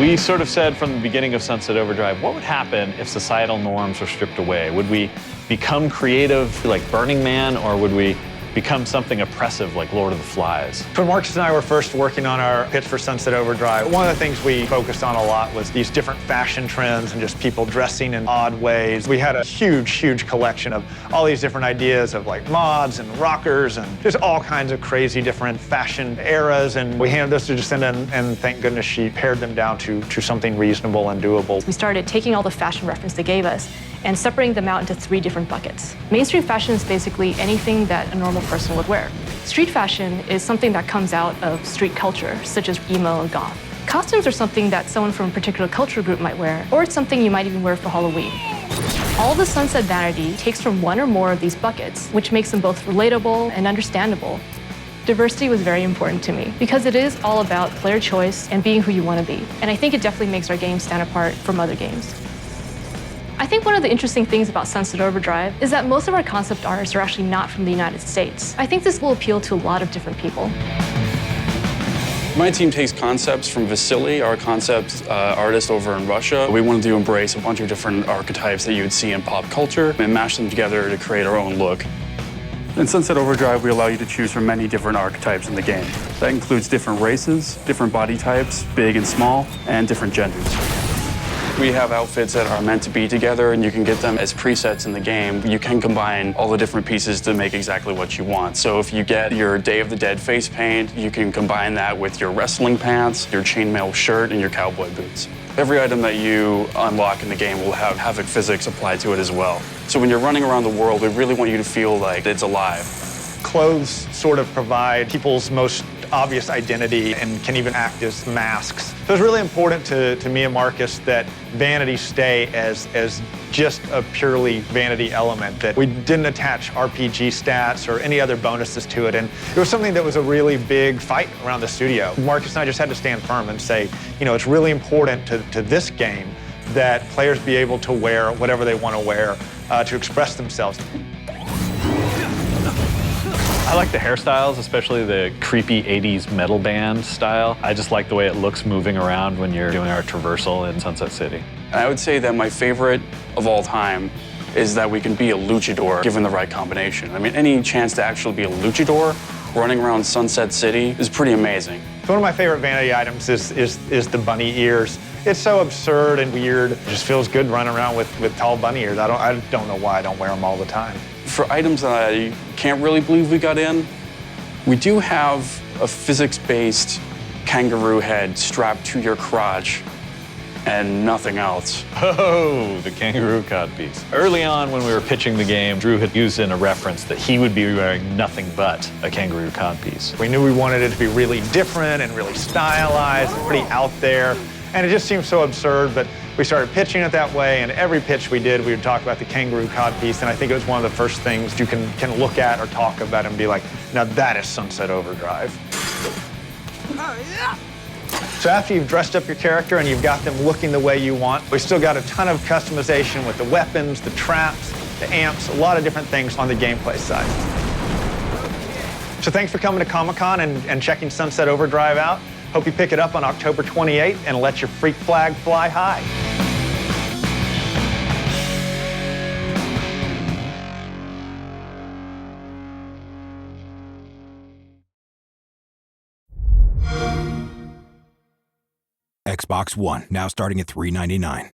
We sort of said from the beginning of Sunset Overdrive, what would happen if societal norms were stripped away? Would we become creative like Burning Man, or would we become something oppressive like Lord of the Flies? When Marcus and I were first working on our pitch for Sunset Overdrive, one of the things we focused on a lot was these different fashion trends and just people dressing in odd ways. We had a huge collection of all these different ideas of like mods and rockers and just all kinds of crazy different fashion eras, and we handed those to Jacinda, and thank goodness she pared them down to something reasonable and doable. We started taking all the fashion reference they gave us and separating them out into 3 different buckets. Mainstream fashion is basically anything that a normal person would wear. Street fashion is something that comes out of street culture, such as emo and goth. Costumes are something that someone from a particular culture group might wear, or it's something you might even wear for Halloween. All the Sunset vanity takes from one or more of these buckets, which makes them both relatable and understandable. Diversity was very important to me because it is all about player choice and being who you want to be. And I think it definitely makes our game stand apart from other games. I think one of the interesting things about Sunset Overdrive is that most of our concept artists are actually not from the United States. I think this will appeal to a lot of different people. My team takes concepts from Vasily, our concept artist over in Russia. We wanted to embrace a bunch of different archetypes that you would see in pop culture and mash them together to create our own look. In Sunset Overdrive, we allow you to choose from many different archetypes in the game. That includes different races, different body types, big and small, and different genders. We have outfits that are meant to be together, and you can get them as presets in the game. You can combine all the different pieces to make exactly what you want. So if you get your Day of the Dead face paint, you can combine that with your wrestling pants, your chainmail shirt, and your cowboy boots. Every item that you unlock in the game will have Havoc physics applied to it as well. So when you're running around the world, we really want you to feel like it's alive. Clothes sort of provide people's most obvious identity and can even act as masks. So it's really important to me and Marcus that vanity stay as just a purely vanity element, that we didn't attach RPG stats or any other bonuses to it. And it was something that was a really big fight around the studio. Marcus and I just had to stand firm and say, you know, it's really important to this game that players be able to wear whatever they want to wear to express themselves. I like the hairstyles, especially the creepy 80s metal band style. I just like the way it looks moving around when you're doing our traversal in Sunset City. And I would say that my favorite of all time is that we can be a luchador given the right combination. I mean, any chance to actually be a luchador running around Sunset City is pretty amazing. One of my favorite vanity items is the bunny ears. It's so absurd and weird. It just feels good running around with tall bunny ears. I don't know why I don't wear them all the time. For items that I can't really believe we got in, we do have a physics-based kangaroo head strapped to your crotch and nothing else. Oh, the kangaroo codpiece. Early on when we were pitching the game, Drew had used in a reference that he would be wearing nothing but a kangaroo codpiece. We knew we wanted it to be really different and really stylized and pretty out there. And it just seemed so absurd, but we started pitching it that way, and every pitch we did, we would talk about the kangaroo codpiece, and I think it was one of the first things you can look at or talk about and be like, now that is Sunset Overdrive. So after you've dressed up your character and you've got them looking the way you want, we still got a ton of customization with the weapons, the traps, the amps, a lot of different things on the gameplay side. So thanks for coming to Comic-Con and checking Sunset Overdrive out. Hope you pick it up on October 28th and let your freak flag fly high. Xbox One, now starting at $399.